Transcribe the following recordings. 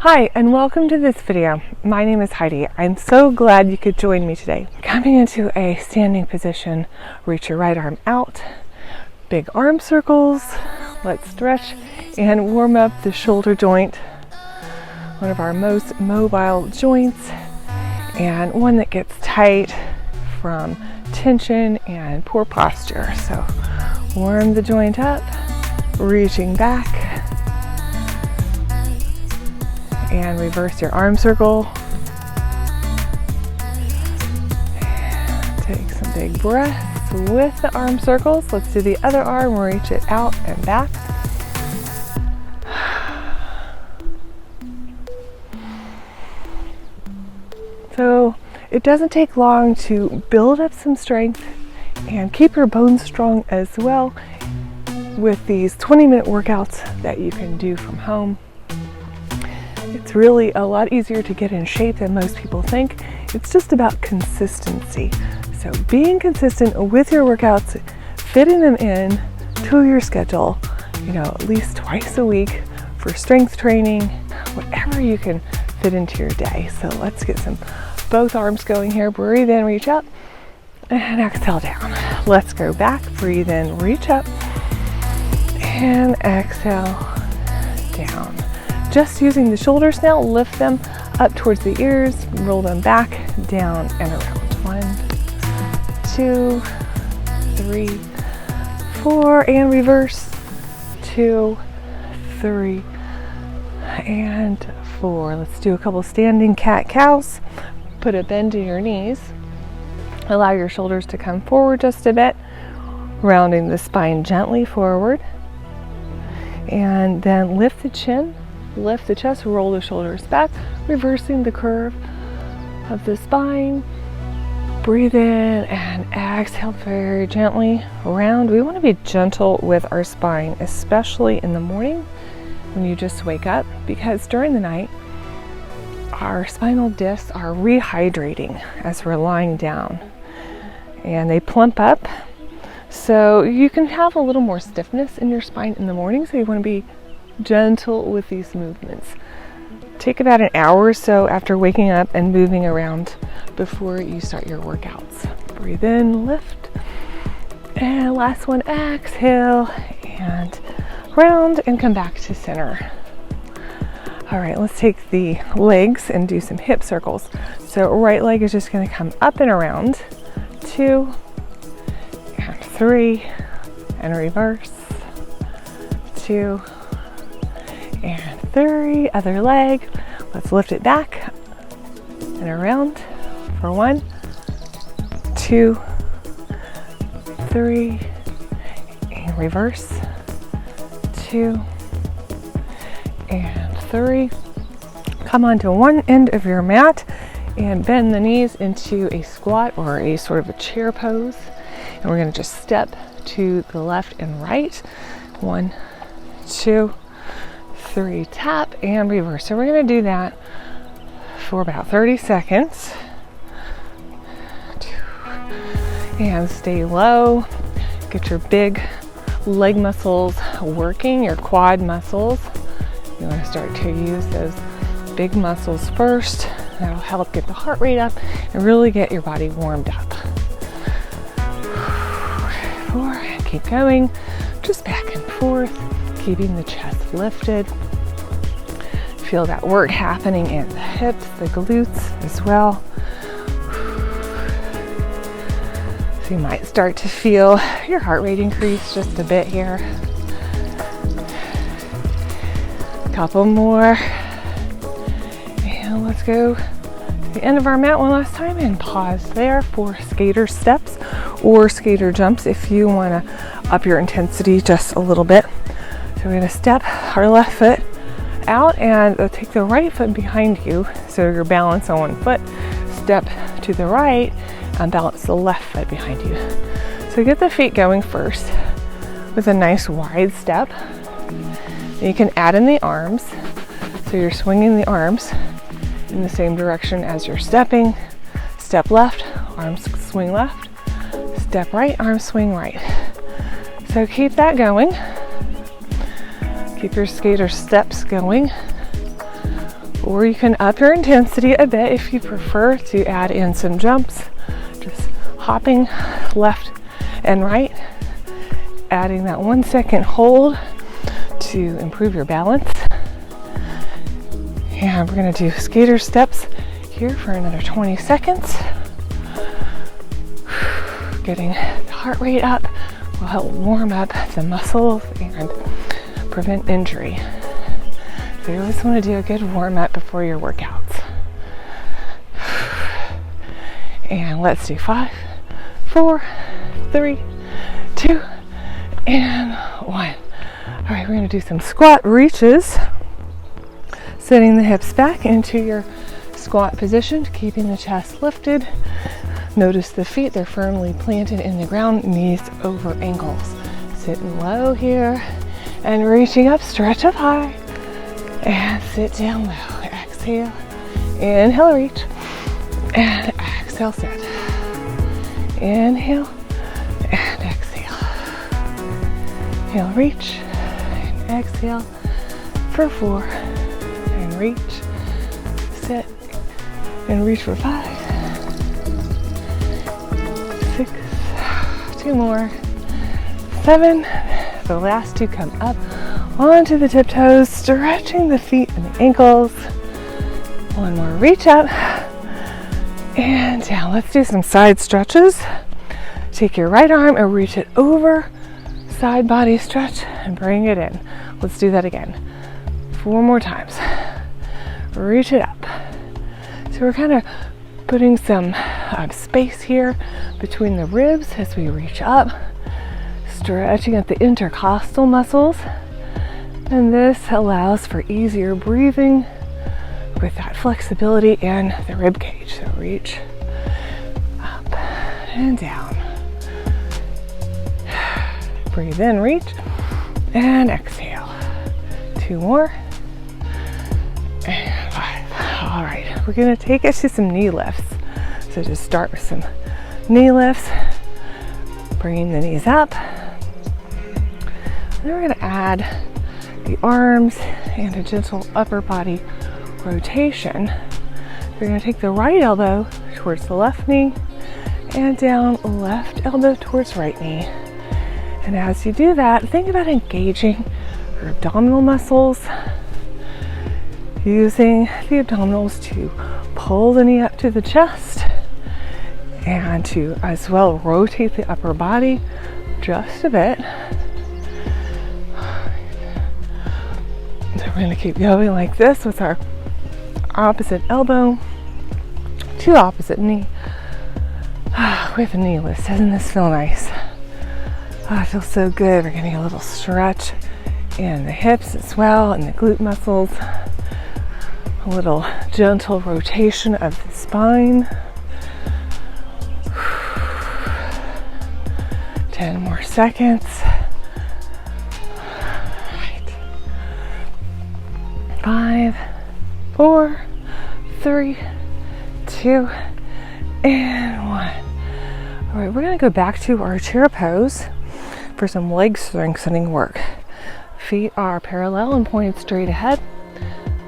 Hi, and welcome to this video. My name is Heidi. I'm so glad you could join me today. Coming into a standing position, reach your right arm out, big arm circles. Let's stretch and warm up the shoulder joint, one of our most mobile joints, and one that gets tight from tension and poor posture. So warm the joint up, reaching back, and reverse your arm circle. Take some big breaths with the arm circles. Let's do the other arm, reach it out and back. So it doesn't take long to build up some strength and keep your bones strong as well with these 20-minute workouts that you can do from home. It's really a lot easier to get in shape than most people think. It's just about consistency. So being consistent with your workouts, fitting them in to your schedule, at least twice a week for strength training, whatever you can fit into your day. So let's get both arms going here. Breathe in, reach up, and exhale down. Let's go back. Breathe in, reach up, and exhale down. Just using the shoulders now, lift them up towards the ears, roll them back, down and around. 1, 2, 3, 4, and reverse. 2, 3, and 4. Let's do a couple standing cat-cows. Put a bend in your knees. Allow your shoulders to come forward just a bit, rounding the spine gently forward. And then lift the chin. Lift the chest, roll the shoulders back, reversing the curve of the spine. Breathe in and exhale very gently around. We want to be gentle with our spine, especially in the morning when you just wake up, because during the night, our spinal discs are rehydrating as we're lying down and they plump up. So you can have a little more stiffness in your spine in the morning, so you want to be gentle with these movements. Take about an hour or so after waking up and moving around before you start your workouts. Breathe in, lift, and last one, exhale, and round and come back to center. All right, let's take the legs and do some hip circles. So right leg is just going to come up and around. 2 and 3 and reverse. 2 and 3, other leg. Let's lift it back and around for 1, 2, 3, and reverse. 2 and 3. Come onto one end of your mat and bend the knees into a squat or a sort of a chair pose. And we're going to just step to the left and right. 1, 2, 3, tap and reverse. So we're going to do that for about 30 seconds. And stay low. Get your big leg muscles working, your quad muscles. You want to start to use those big muscles first. That'll help get the heart rate up and really get your body warmed up. 4, keep going. Just back and forth, keeping the chest lifted. Feel that work happening in the hips, the glutes as well. So you might start to feel your heart rate increase just a bit here. A couple more. And let's go to the end of our mat one last time and pause there for skater steps or skater jumps if you want to up your intensity just a little bit. So we're going to step our left foot out and take the right foot behind you, so you're balanced on one foot. Step to the right and balance the left foot behind you. So get the feet going first with a nice wide step. You can add in the arms, so you're swinging the arms in the same direction as you're stepping. Step left, arms swing left. Step right, arms swing right. So keep that going. Keep your skater steps going. Or you can up your intensity a bit if you prefer to add in some jumps, just hopping left and right, adding that 1 second hold to improve your balance. And we're going to do skater steps here for another 20 seconds. Getting the heart rate up will help warm up the muscles and prevent injury. So you always want to do a good warm up before your workouts. And let's do 5, 4, 3, 2, and 1. All right, we're going to do some squat reaches. Sitting the hips back into your squat position, keeping the chest lifted. Notice the feet, they're firmly planted in the ground, knees over ankles. Sitting low here and reaching up, stretch up high and sit down low. Exhale, inhale, reach, and exhale, sit. Inhale and exhale. Inhale, reach, and exhale for 4, and reach, sit, and reach for 5, 6, 2 more, 7. The last 2 come up onto the tiptoes, stretching the feet and the ankles. 1 more, reach up and down. Let's do some side stretches. Take your right arm and reach it over, side body stretch, and bring it in. Let's do that again. 4 more times. Reach it up. So we're kind of putting some space here between the ribs as we reach up, stretching at the intercostal muscles, and this allows for easier breathing with that flexibility in the rib cage. So reach up and down. Breathe in, reach, and exhale. 2 more, and 5. All right, we're gonna take it to some knee lifts. So just start with some knee lifts, bringing the knees up. Then we're gonna add the arms and a gentle upper body rotation. We're gonna take the right elbow towards the left knee and down left elbow towards right knee. And as you do that, think about engaging your abdominal muscles, using the abdominals to pull the knee up to the chest and to as well rotate the upper body just a bit. So we're going to keep going like this with our opposite elbow to opposite knee with a knee lift. Doesn't this feel nice? Oh, it feels so good. We're getting a little stretch in the hips as well and the glute muscles. A little gentle rotation of the spine. 10 more seconds. Right. 5, 4, 3, 2, and 1. All right, we're going to go back to our chair pose for some leg strengthening work. Feet are parallel and pointed straight ahead.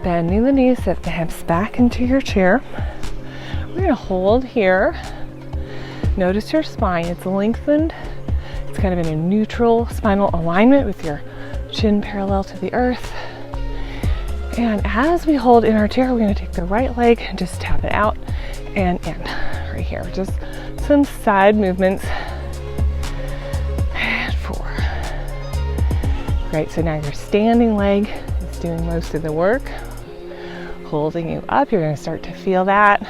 Bending the knees, set the hips back into your chair. We're going to hold here. Notice your spine, it's lengthened. It's kind of in a neutral spinal alignment with your chin parallel to the earth. And as we hold in our chair, we're going to take the right leg and just tap it out and in. Right here, just some side movements. And 4. Great, so now your standing leg is doing most of the work, holding you up. You're going to start to feel that.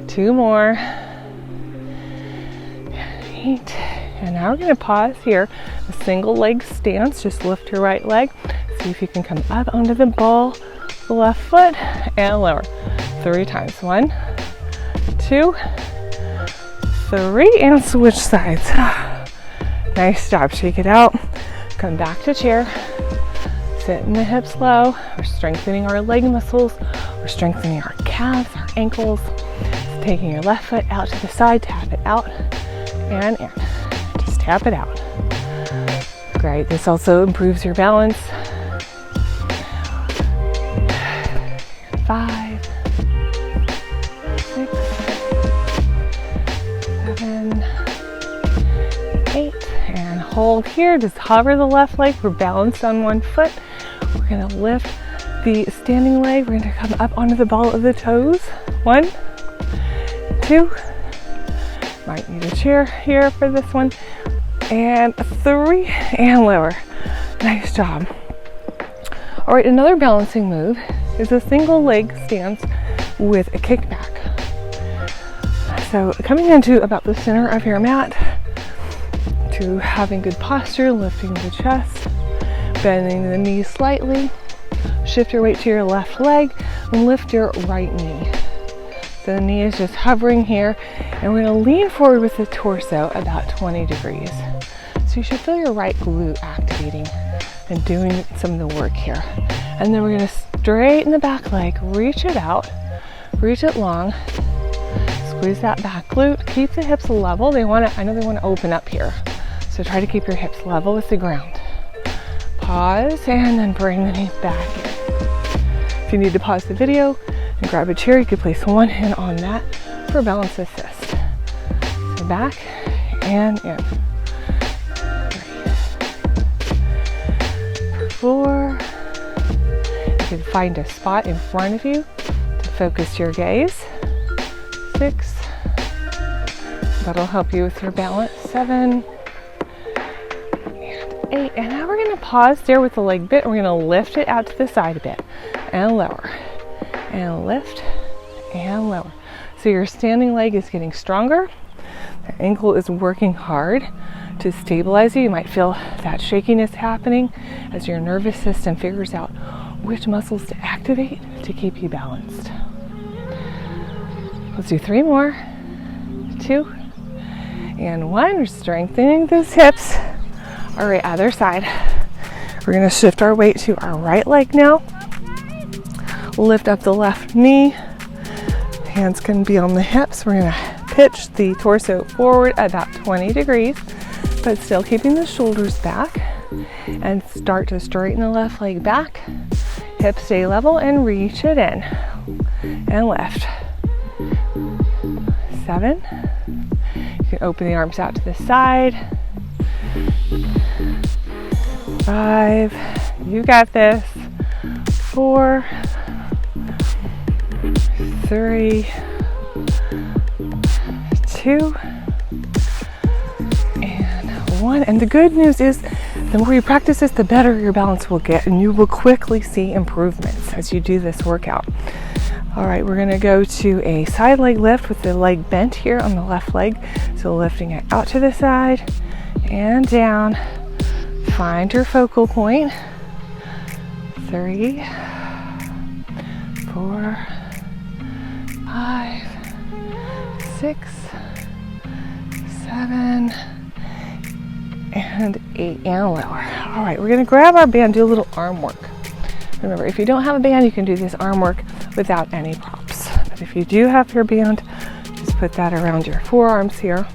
2 more. 8. And now we're going to pause here. A single leg stance. Just lift your right leg. See if you can come up onto the ball, the left foot, and lower. 3 times. 1, 2, 3, and switch sides. Nice job. Shake it out. Come back to chair. Sit in the hips low. We're strengthening our leg muscles. We're strengthening our calves, our ankles. Taking your left foot out to the side, tap it out and in. Just tap it out. Great. This also improves your balance. hold here, just hover the left leg. We're balanced on one foot. We're gonna lift the standing leg. We're gonna come up onto the ball of the toes. 1, 2, might need a chair here for this one, and 3, and lower. Nice job. All right, another balancing move is a single leg stance with a kickback. So coming into about the center of your mat, to having good posture, lifting the chest, bending the knees slightly, shift your weight to your left leg and lift your right knee. So the knee is just hovering here, and we're gonna lean forward with the torso about 20 degrees. So you should feel your right glute activating and doing some of the work here. And then we're gonna straighten the back leg, reach it out, reach it long, squeeze that back glute, keep the hips level. I know they wanna open up here. So try to keep your hips level with the ground. Pause and then bring the knees back in. If you need to pause the video and grab a chair, you can place one hand on that for balance assist. So back and in. 3, 4. You can find a spot in front of you to focus your gaze. 6. That'll help you with your balance. 7. 8, and now we're going to pause there with the leg bit. We're going to lift it out to the side a bit and lower, and lift and lower. So your standing leg is getting stronger. The ankle is working hard to stabilize you. You might feel that shakiness happening as your nervous system figures out which muscles to activate to keep you balanced. Let's do 3 more. 2 and 1. We're strengthening those hips. All right, other side. We're gonna shift our weight to our right leg now. Lift up the left knee. Hands can be on the hips. We're gonna pitch the torso forward about 20 degrees, but still keeping the shoulders back, and start to straighten the left leg back. Hips stay level and reach it in and lift. 7. You can open the arms out to the side. 5, you got this. 4, 3, 2, and 1. And the good news is, the more you practice this, the better your balance will get, and you will quickly see improvements as you do this workout. All right, we're gonna go to a side leg lift with the leg bent here on the left leg. So lifting it out to the side and down. Find your focal point. 3, 4, 5, 6, 7, and 8, and lower. All right, we're gonna grab our band, do a little arm work. Remember, if you don't have a band, you can do this arm work without any props. But if you do have your band, just put that around your forearms here.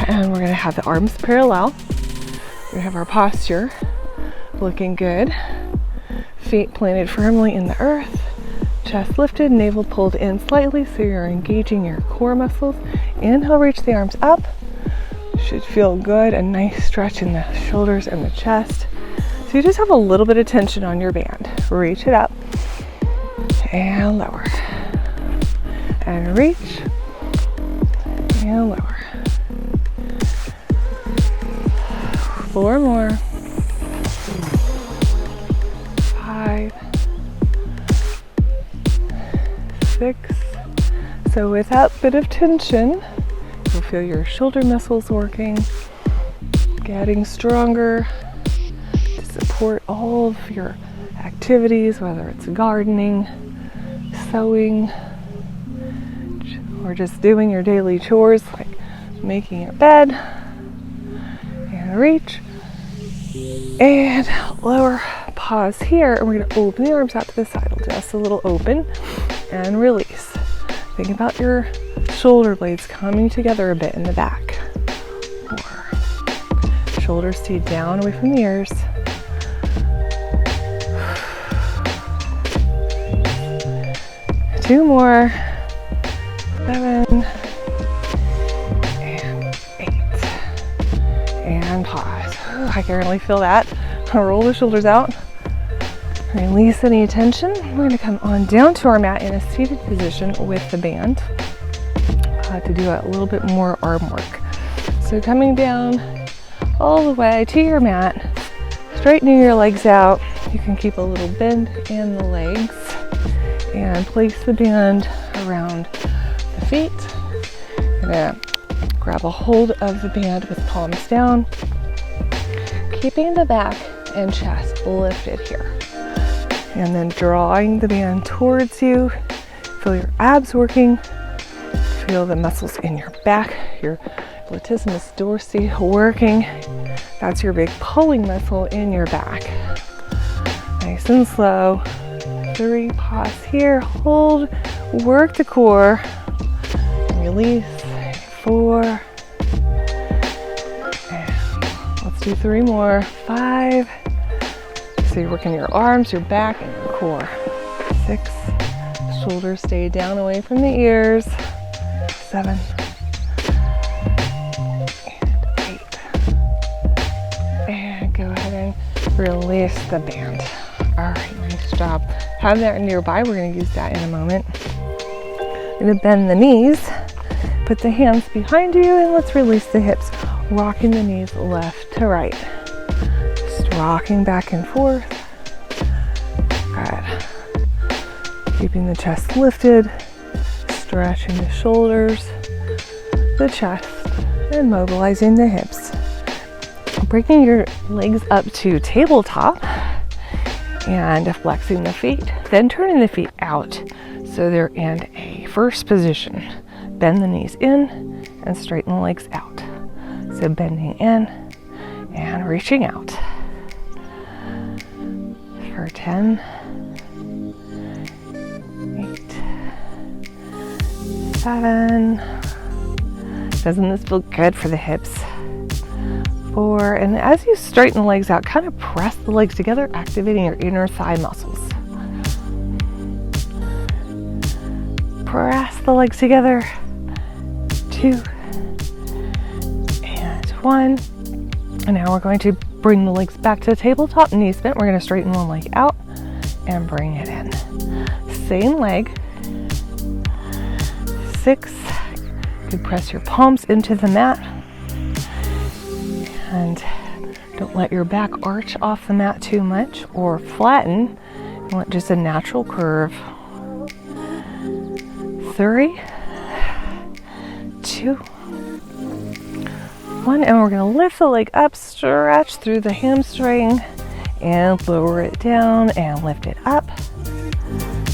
And we're gonna have the arms parallel. We have our posture looking good. Feet planted firmly in the earth. Chest lifted, navel pulled in slightly so you're engaging your core muscles. Inhale, reach the arms up. Should feel good, a nice stretch in the shoulders and the chest. So you just have a little bit of tension on your band. Reach it up and lower. And reach and lower. 4 more. 5, 6. So with that bit of tension, you'll feel your shoulder muscles working, getting stronger to support all of your activities, whether it's gardening, sewing, or just doing your daily chores like making your bed. And reach and lower. Pause here, and we're going to open the arms out to the side. Just a little open and release. Think about your shoulder blades coming together a bit in the back. 4. Shoulders stay down away from the ears. 2 more. 7 and 8. I can really feel that. Roll the shoulders out. Release any tension. We're going to come on down to our mat in a seated position with the band to do a little bit more arm work. So coming down all the way to your mat, straightening your legs out. You can keep a little bend in the legs and place the band around the feet. You're going to grab a hold of the band with palms down, keeping the back and chest lifted here. And then drawing the band towards you. Feel your abs working. Feel the muscles in your back, your latissimus dorsi working. That's your big pulling muscle in your back. Nice and slow. 3, pause here, hold, work the core, release. 4, and let's do 3 more. 5, so you're working your arms, your back, and your core. 6, shoulders stay down away from the ears. 7, and 8, and go ahead and release the band. All right, nice job. Have that nearby. We're going to use that in a moment. I'm going to bend the knees. Put the hands behind you and let's release the hips. Rocking the knees left to right. Just rocking back and forth. Good. Keeping the chest lifted. Stretching the shoulders, the chest, and mobilizing the hips. Bringing your legs up to tabletop and flexing the feet. Then turning the feet out so they're in a first position. Bend the knees in and straighten the legs out. So bending in and reaching out. For 10, 8, 7. Doesn't this feel good for the hips? 4, and as you straighten the legs out, kind of press the legs together, activating your inner thigh muscles. Press the legs together. 2, and 1. And now we're going to bring the legs back to the tabletop, knees bent. We're going to straighten one leg out and bring it in. Same leg. 6. You can press your palms into the mat. And don't let your back arch off the mat too much or flatten. You want just a natural curve. 3, 2, 1, and we're going to lift the leg up, stretch through the hamstring, and lower it down and lift it up.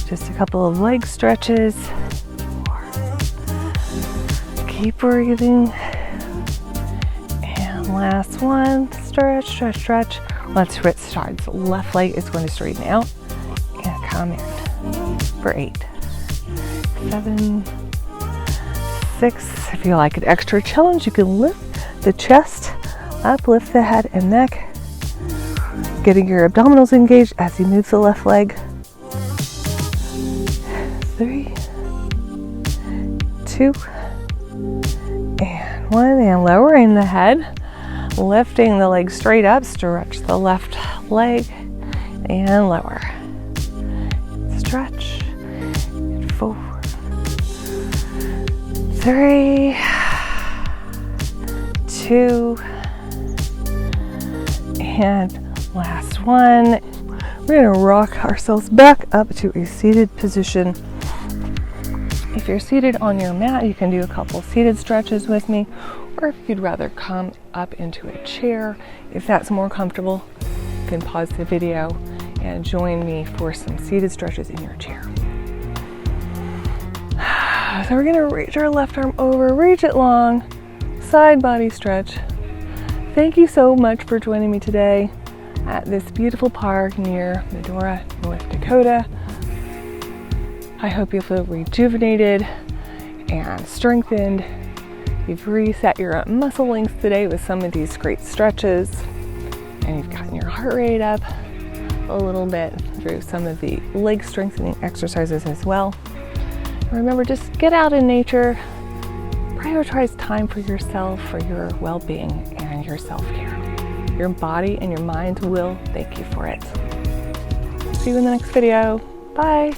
Just a couple of leg stretches. 4. Keep breathing. And last one, stretch, stretch, stretch. Let's switch sides. Left leg is going to straighten out and come in for 8, 7, 6. If you like an extra challenge, you can lift the chest up, lift the head and neck, getting your abdominals engaged as you move the left leg. 3, 2, and 1, and lowering the head, lifting the leg straight up, stretch the left leg and lower. Stretch. 4, 3, 2, and last one. We're going to rock ourselves back up to a seated position. If you're seated on your mat, you can do a couple seated stretches with me, or if you'd rather come up into a chair, if that's more comfortable, you can pause the video and join me for some seated stretches in your chair. So we're going to reach our left arm over, reach it long, side body stretch. Thank you so much for joining me today at this beautiful park near Medora, North Dakota. I hope you feel rejuvenated and strengthened. You've reset your muscle length today with some of these great stretches, and you've gotten your heart rate up a little bit through some of the leg strengthening exercises as well. Remember, just get out in nature, prioritize time for yourself, for your well-being and your self-care. Your body and your mind will thank you for it. See you in the next video. Bye.